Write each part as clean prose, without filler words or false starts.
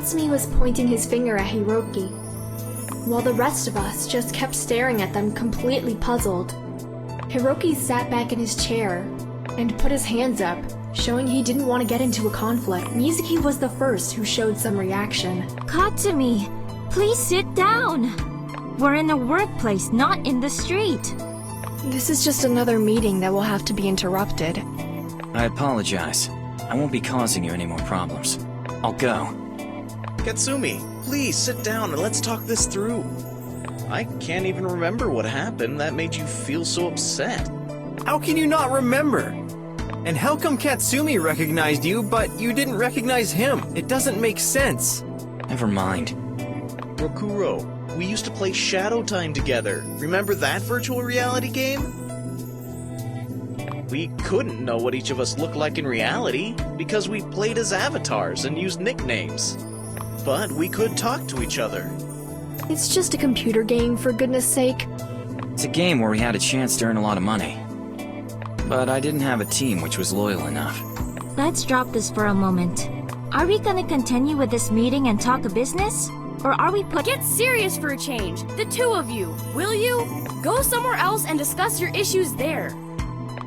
Katsumi was pointing his finger at Hiroki, while the rest of us just kept staring at them completely puzzled. Hiroki sat back in his chair and put his hands up, showing he didn't want to get into a conflict. Mizuki was the first who showed some reaction. Katsumi, please sit down. We're in a workplace, not in the street. This is just another meeting that will have to be interrupted. I apologize. I won't be causing you any more problems. I'll go. Katsumi, please sit down and let's talk this through. I can't even remember what happened that made you feel so upset. How can you not remember? And how come Katsumi recognized you, but you didn't recognize him? It doesn't make sense. Never mind. Rokuro, we used to play Shadow Time together. Remember that virtual reality game? We couldn't know what each of us looked like in reality because we played as avatars and used nicknames. But we could talk to each other. It's just a computer game, for goodness sake. It's a game where we had a chance to earn a lot of money. But I didn't have a team which was loyal enough. Let's drop this for a moment. Are we gonna continue with this meeting and talk business? Or are we Get serious for a change, the two of you, will you? Go somewhere else and discuss your issues there.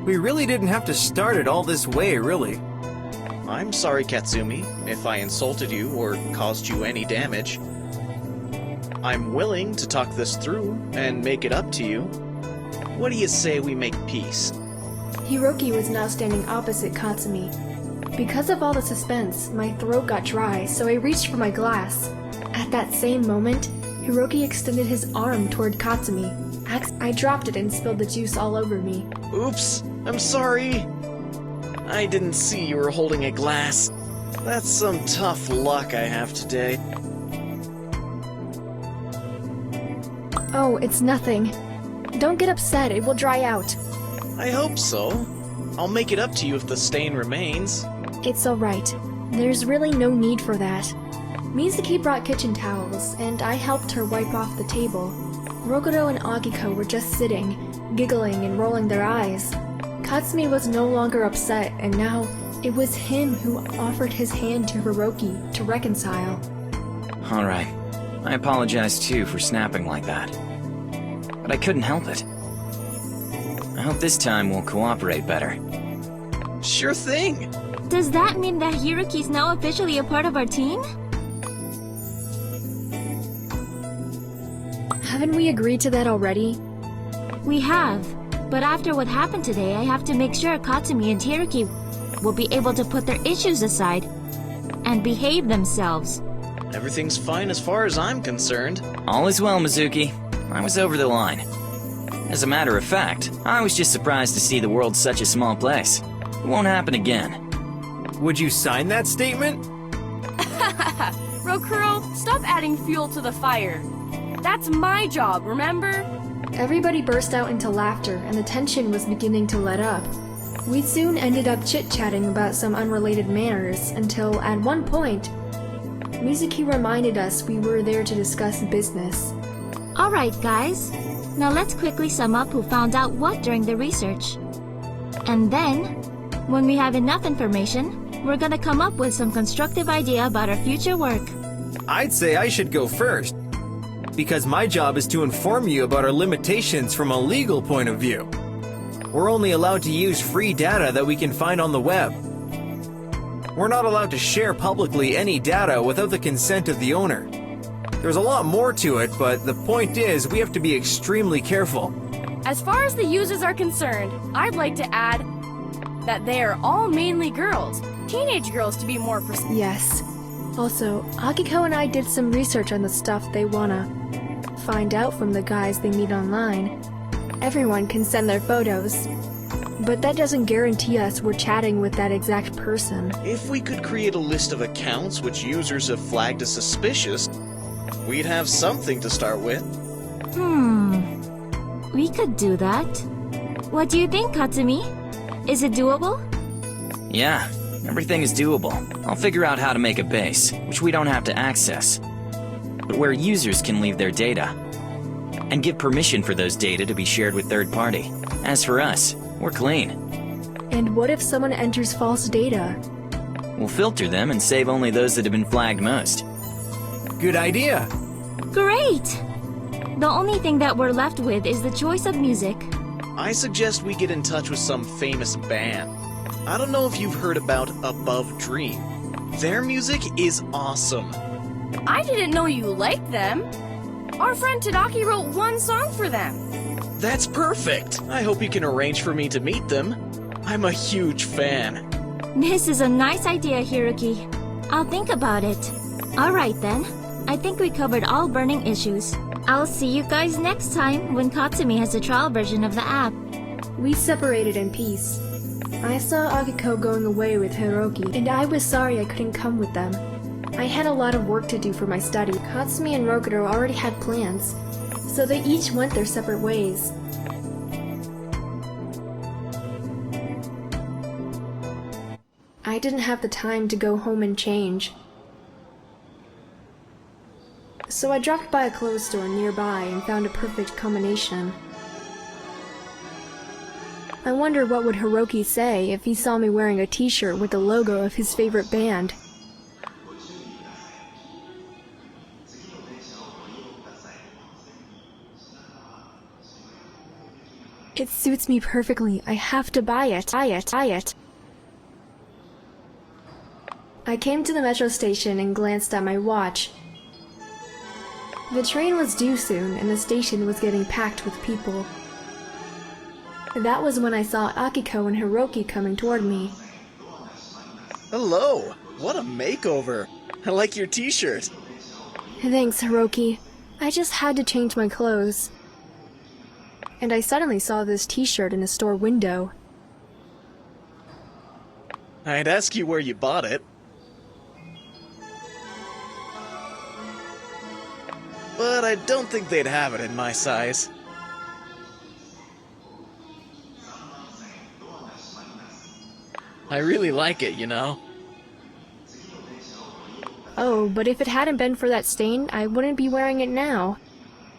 We really didn't have to start it all this way, really. I'm sorry, Katsumi, if I insulted you or caused you any damage. I'm willing to talk this through and make it up to you. What do you say we make peace? Hiroki was now standing opposite Katsumi. Because of all the suspense, my throat got dry, so I reached for my glass. At that same moment, Hiroki extended his arm toward Katsumi. I dropped it and spilled the juice all over me. Oops, I'm sorry. I didn't see you were holding a glass. That's some tough luck I have today. Oh, it's nothing. Don't get upset, it will dry out. I hope so. I'll make it up to you if the stain remains. It's alright. There's really no need for that. Mizuki brought kitchen towels, and I helped her wipe off the table. Rokuro and Agiko were just sitting, giggling and rolling their eyes. Katsumi was no longer upset, and now it was him who offered his hand to Hiroki to reconcile. Alright. I apologize too for snapping like that. But I couldn't help it. I hope this time we'll cooperate better. Sure thing. Does that mean that Hiroki's now officially a part of our team? Haven't we agreed to that already? We have. But after what happened today, I have to make sure Katsumi and Hiroki will be able to put their issues aside and behave themselves. Everything's fine as far as I'm concerned. All is well, Mizuki. I was over the line. As a matter of fact, I was just surprised to see the world's such a small place. It won't happen again. Would you sign that statement? Rokuro, stop adding fuel to the fire. That's my job, remember? Everybody burst out into laughter, and the tension was beginning to let up. We soon ended up chit-chatting about some unrelated matters until, at one point, Mizuki reminded us we were there to discuss business. Alright guys, now let's quickly sum up who found out what during the research. And then, when we have enough information, we're gonna come up with some constructive idea about our future work. I'd say I should go first, because my job is to inform you about our limitations from a legal point of view. We're only allowed to use free data that we can find on the web. We're not allowed to share publicly any data without the consent of the owner. There's a lot more to it, but the point is we have to be extremely careful. As far as the users are concerned, I'd like to add that they are all mainly girls. Teenage girls, to be more precise. Yes. Also, Agiko and I did some research on the stuff they wanna find out from the guys they meet online. Everyone can send their photos, but that doesn't guarantee us we're chatting with that exact person. If we could create a list of accounts which users have flagged as suspicious, we'd have something to start with. We could do that. What do you think, Katsumi? Is it doable? Yeah, everything is doable. I'll figure out how to make a base, which we don't have to access, but where users can leave their data, and give permission for those data to be shared with third party. As for us, we're clean. And what if someone enters false data? We'll filter them and save only those that have been flagged most. Good idea. Great! The only thing that we're left with is the choice of music. I suggest we get in touch with some famous band. I don't know if you've heard about Above Dream. Their music is awesome. I didn't know you liked them. Our friend Tadaki wrote one song for them. That's perfect! I hope you can arrange for me to meet them. I'm a huge fan. This is a nice idea, Hiroki. I'll think about it. Alright then. I think we covered all burning issues. I'll see you guys next time when Katsumi has a trial version of the app. We separated in peace. I saw Akiko going away with Hiroki, and I was sorry I couldn't come with them. I had a lot of work to do for my study. Katsumi and Rokuro already had plans, so they each went their separate ways. I didn't have the time to go home and change. So I dropped by a clothes store nearby and found a perfect combination. I wonder what would Hiroki say if he saw me wearing a t-shirt with the logo of his favorite band. It suits me perfectly. I have to buy it. Buy it. I came to the metro station and glanced at my watch. The train was due soon, and the station was getting packed with people. That was when I saw Akiko and Hiroki coming toward me. Hello! What a makeover! I like your t-shirt. Thanks, Hiroki. I just had to change my clothes. And I suddenly saw this t-shirt in a store window. I'd ask you where you bought it. But I don't think they'd have it in my size. I really like it, you know. Oh, but if it hadn't been for that stain, I wouldn't be wearing it now.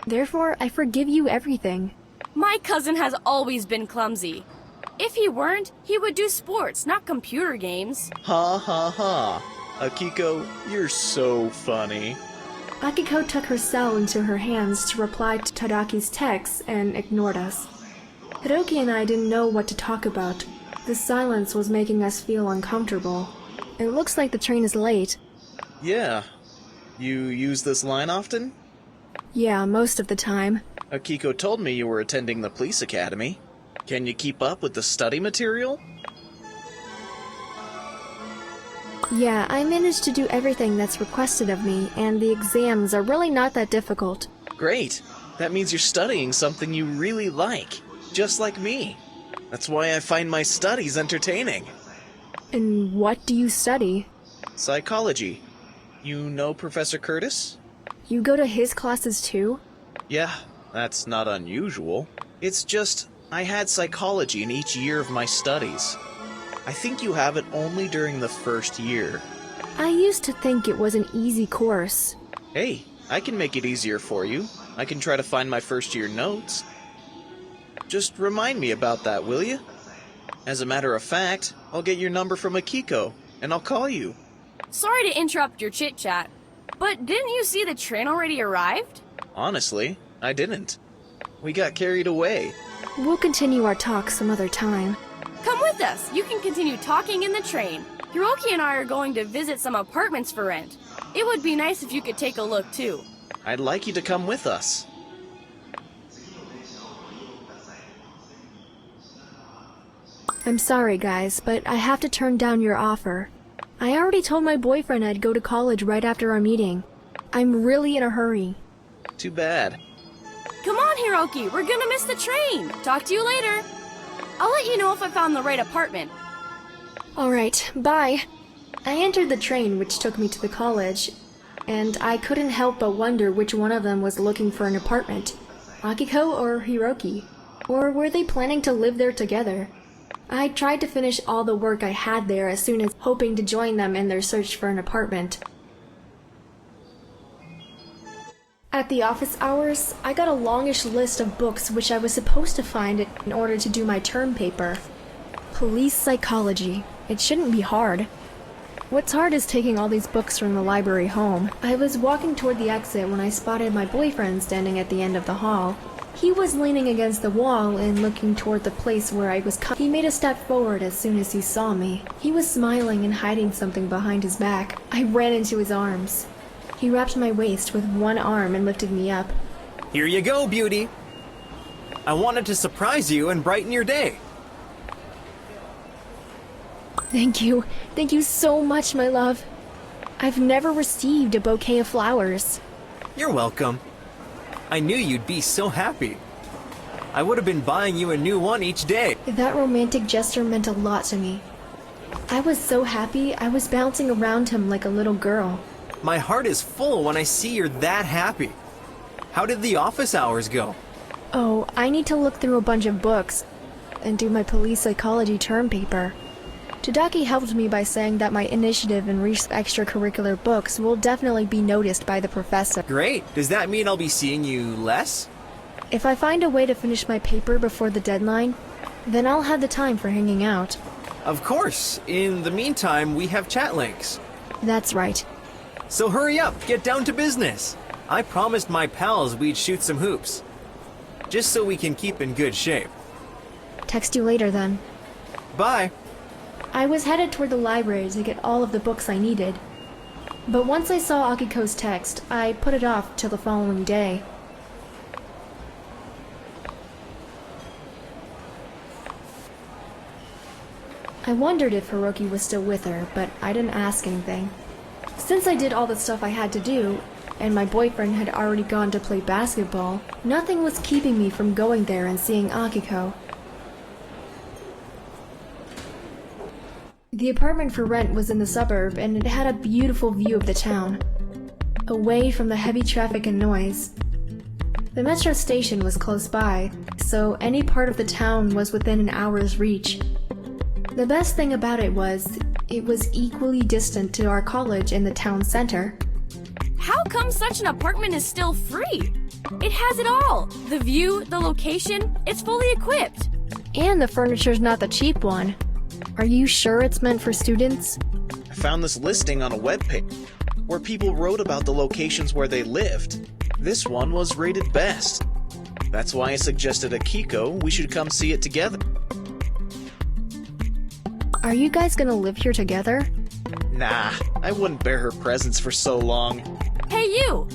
Therefore, I forgive you everything. My cousin has always been clumsy. If he weren't, he would do sports, not computer games. Ha ha ha. Akiko, you're so funny. Akiko took her cell into her hands to reply to Tadaki's text and ignored us. Hiroki and I didn't know what to talk about. The silence was making us feel uncomfortable. It looks like the train is late. Yeah. You use this line often? Yeah, most of the time. Akiko told me you were attending the police academy. Can you keep up with the study material? Yeah, I managed to do everything that's requested of me, and the exams are really not that difficult. Great! That means you're studying something you really like, just like me. That's why I find my studies entertaining. And what do you study? Psychology. You know Professor Curtis? You go to his classes too? Yeah, that's not unusual. It's just, I had psychology in each year of my studies. I think you have it only during the first year. I used to think it was an easy course. Hey, I can make it easier for you. I can try to find my first year notes. Just remind me about that, will you? As a matter of fact, I'll get your number from Akiko, and I'll call you. Sorry to interrupt your chit-chat, but didn't you see the train already arrived? Honestly, I didn't. We got carried away. We'll continue our talk some other time. Come with us. You can continue talking in the train. Hiroki and I are going to visit some apartments for rent. It would be nice if you could take a look too. I'd like you to come with us. I'm sorry, guys, but I have to turn down your offer. I already told my boyfriend I'd go to college right after our meeting. I'm really in a hurry. Too bad. Come on, Hiroki. We're gonna miss the train. Talk to you later. I'll let you know if I found the right apartment. Alright, bye. I entered the train which took me to the college, and I couldn't help but wonder which one of them was looking for an apartment. Akiko or Hiroki? Or were they planning to live there together? I tried to finish all the work I had there as soon as hoping to join them in their search for an apartment. At the office hours, I got a longish list of books which I was supposed to find in order to do my term paper. Police psychology. It shouldn't be hard. What's hard is taking all these books from the library home. I was walking toward the exit when I spotted my boyfriend standing at the end of the hall. He was leaning against the wall and looking toward the place where I was He made a step forward as soon as he saw me. He was smiling and hiding something behind his back. I ran into his arms. He wrapped my waist with one arm and lifted me up. Here you go, beauty. I wanted to surprise you and brighten your day. Thank you. Thank you so much, my love. I've never received a bouquet of flowers. You're welcome. I knew you'd be so happy. I would have been buying you a new one each day. That romantic gesture meant a lot to me. I was so happy, I was bouncing around him like a little girl. My heart is full when I see you're that happy. How did the office hours go? Oh, I need to look through a bunch of books and do my police psychology term paper. Tadaki helped me by saying that my initiative and extracurricular books will definitely be noticed by the professor. Great. Does that mean I'll be seeing you less? If I find a way to finish my paper before the deadline, then I'll have the time for hanging out. Of course. In the meantime, we have ChatLinx. That's right. So hurry up, get down to business. I promised my pals we'd shoot some hoops. Just so we can keep in good shape. Text you later then. Bye. I was headed toward the library to get all of the books I needed. But once I saw Akiko's text, I put it off till the following day. I wondered if Hiroki was still with her, but I didn't ask anything. Since I did all the stuff I had to do, and my boyfriend had already gone to play basketball, nothing was keeping me from going there and seeing Akiko. The apartment for rent was in the suburb, and it had a beautiful view of the town, away from the heavy traffic and noise. The metro station was close by, so any part of the town was within an hour's reach. The best thing about it was equally distant to our college in the town center. How come such an apartment is still free? It has it all. The view, the location, it's fully equipped. And the furniture's not the cheap one. Are you sure it's meant for students? I found this listing on a webpage where people wrote about the locations where they lived. This one was rated best. That's why I suggested Akiko we should come see it together. Are you guys gonna live here together? Nah, I wouldn't bear her presence for so long. Hey you!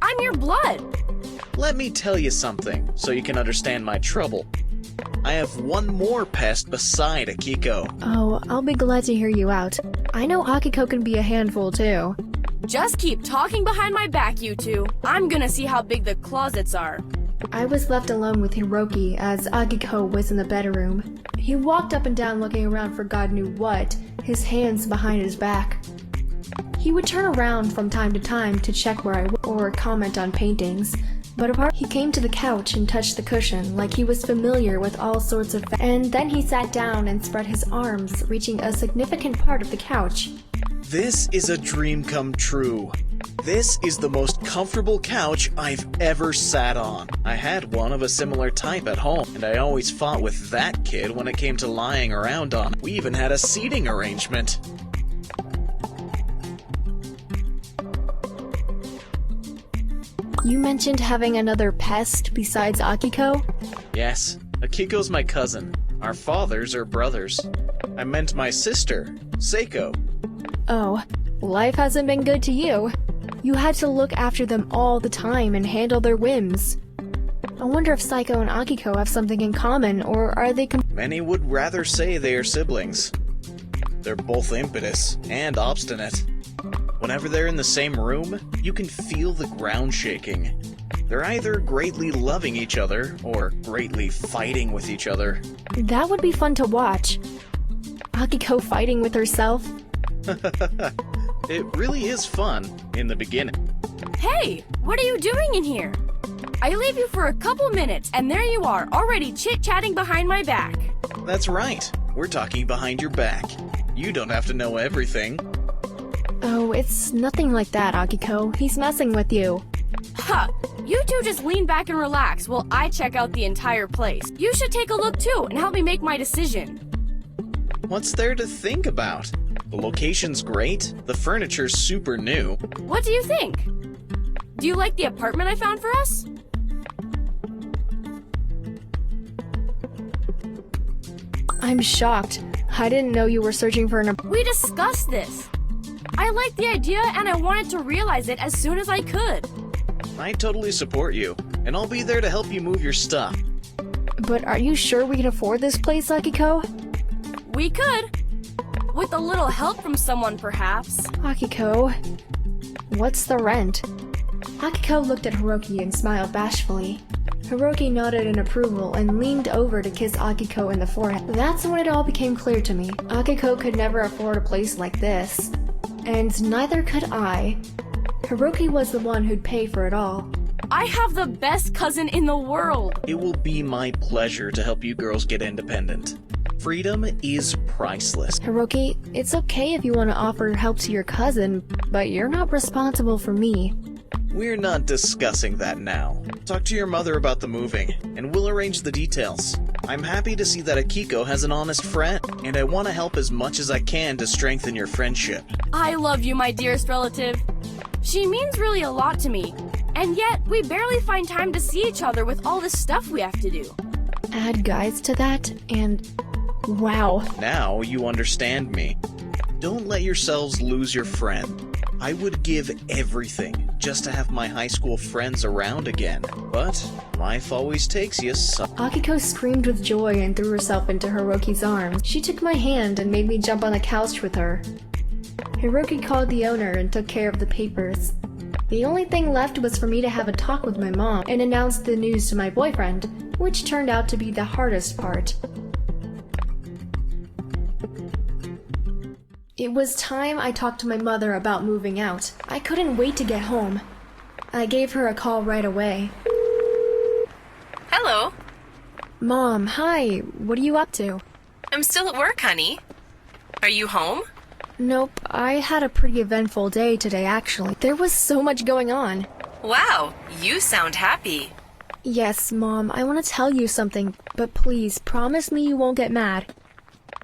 I'm your blood! Let me tell you something so you can understand my trouble. I have one more pest beside Akiko. Oh, I'll be glad to hear you out. I know Akiko can be a handful too. Just keep talking behind my back, you two. I'm gonna see how big the closets are. I was left alone with Hiroki as Akiko was in the bedroom. He walked up and down looking around for God knew what, his hands behind his back. He would turn around from time to time to check where I was or comment on paintings, but he came to the couch and touched the cushion like he was familiar with all sorts of and then he sat down and spread his arms, reaching a significant part of the couch. This is a dream come true. This is the most comfortable couch I've ever sat on. I had one of a similar type at home, and I always fought with that kid when it came to lying around on it. We even had a seating arrangement. You mentioned having another pest besides Akiko? Yes, Akiko's my cousin. Our fathers are brothers. I meant my sister, Seiko. Oh, life hasn't been good to you. You had to look after them all the time and handle their whims. I wonder if Saiko and Akiko have something in common, or are they Many would rather say they are siblings. They're both impetus and obstinate. Whenever they're in the same room, you can feel the ground shaking. They're either greatly loving each other, or greatly fighting with each other. That would be fun to watch. Akiko fighting with herself. It really is fun in the beginning. Hey, what are you doing in here? I leave you for a couple minutes, and there you are, already chit-chatting behind my back. That's right. We're talking behind your back. You don't have to know everything. Oh, it's nothing like that, Akiko. He's messing with you. Huh. You two just lean back and relax while I check out the entire place. You should take a look too and help me make my decision. What's there to think about? The location's great, the furniture's super new. What do you think? Do you like the apartment I found for us? I'm shocked. I didn't know you were searching for an We discussed this. I liked the idea and I wanted to realize it as soon as I could. I totally support you, and I'll be there to help you move your stuff. But are you sure we can afford this place, Akiko? We could. With a little help from someone, perhaps. Akiko, what's the rent? Akiko looked at Hiroki and smiled bashfully. Hiroki nodded in approval and leaned over to kiss Akiko in the forehead. That's when it all became clear to me. Akiko could never afford a place like this. And neither could I. Hiroki was the one who'd pay for it all. I have the best cousin in the world. It will be my pleasure to help you girls get independent. Freedom is priceless. Hiroki, it's okay if you want to offer help to your cousin, but you're not responsible for me. We're not discussing that now. Talk to your mother about the moving, and we'll arrange the details. I'm happy to see that Akiko has an honest friend, and I want to help as much as I can to strengthen your friendship. I love you, my dearest relative. She means really a lot to me, and yet we barely find time to see each other with all the stuff we have to do. Add guys to that, and wow. Now you understand me. Don't let yourselves lose your friend. I would give everything just to have my high school friends around again. But life always takes you some. Akiko screamed with joy and threw herself into Hiroki's arms. She took my hand and made me jump on the couch with her. Hiroki called the owner and took care of the papers. The only thing left was for me to have a talk with my mom and announce the news to my boyfriend, which turned out to be the hardest part. It was time I talked to my mother about moving out. I couldn't wait to get home. I gave her a call right away. Hello. Mom, hi. What are you up to? I'm still at work, honey. Are you home? Nope, I had a pretty eventful day today, actually. There was so much going on. Wow, you sound happy. Yes, Mom, I want to tell you something, but please, promise me you won't get mad.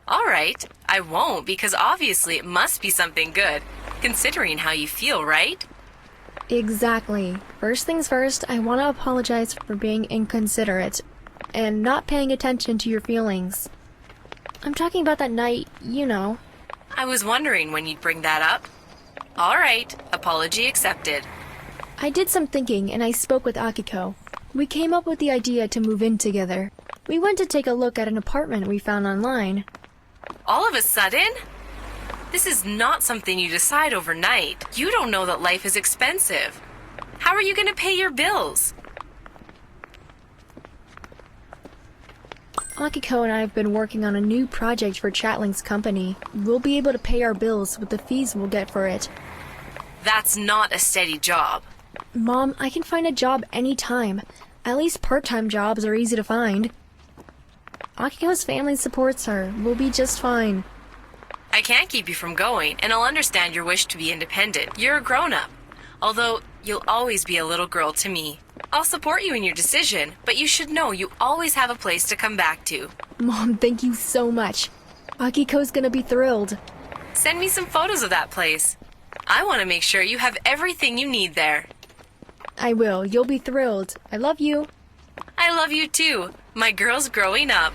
All right, I won't, because obviously it must be something good, considering how you feel, right? Exactly. First things first, I want to apologize for being inconsiderate and not paying attention to your feelings. I'm talking about that night, you know. I was wondering when you'd bring that up. All right, apology accepted. I did some thinking and I spoke with Akiko. We came up with the idea to move in together. We went to take a look at an apartment we found online. All of a sudden? This is not something you decide overnight. You don't know that life is expensive. How are you going to pay your bills? Akiko and I have been working on a new project for ChatLinx company. We'll be able to pay our bills with the fees we'll get for it. That's not a steady job. Mom, I can find a job anytime. At least part-time jobs are easy to find. Akiko's family supports her. We'll be just fine. I can't keep you from going, and I'll understand your wish to be independent. You're a grown-up. Although, you'll always be a little girl to me. I'll support you in your decision, but you should know you always have a place to come back to. Mom, thank you so much. Akiko's gonna be thrilled. Send me some photos of that place. I want to make sure you have everything you need there. I will. You'll be thrilled. I love you. I love you too. My girl's growing up.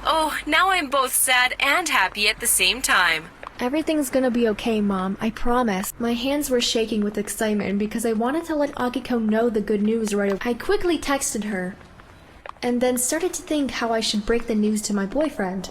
Oh, now I'm both sad and happy at the same time. Everything's gonna be okay, Mom. I promise. My hands were shaking with excitement because I wanted to let Akiko know the good news right away. I quickly texted her, and then started to think how I should break the news to my boyfriend.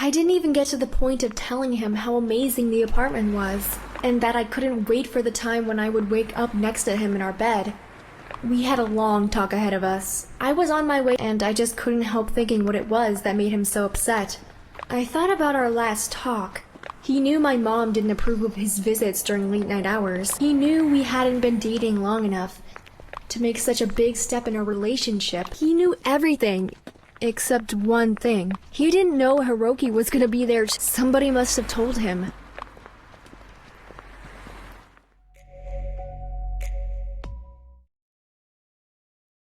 I didn't even get to the point of telling him how amazing the apartment was, and that I couldn't wait for the time when I would wake up next to him in our bed. We had a long talk ahead of us. I was on my way, and I just couldn't help thinking what it was that made him so upset. I thought about our last talk. He knew my mom didn't approve of his visits during late-night hours. He knew we hadn't been dating long enough to make such a big step in our relationship. He knew everything, except one thing. He didn't know Hiroki was gonna be there. Somebody must have told him.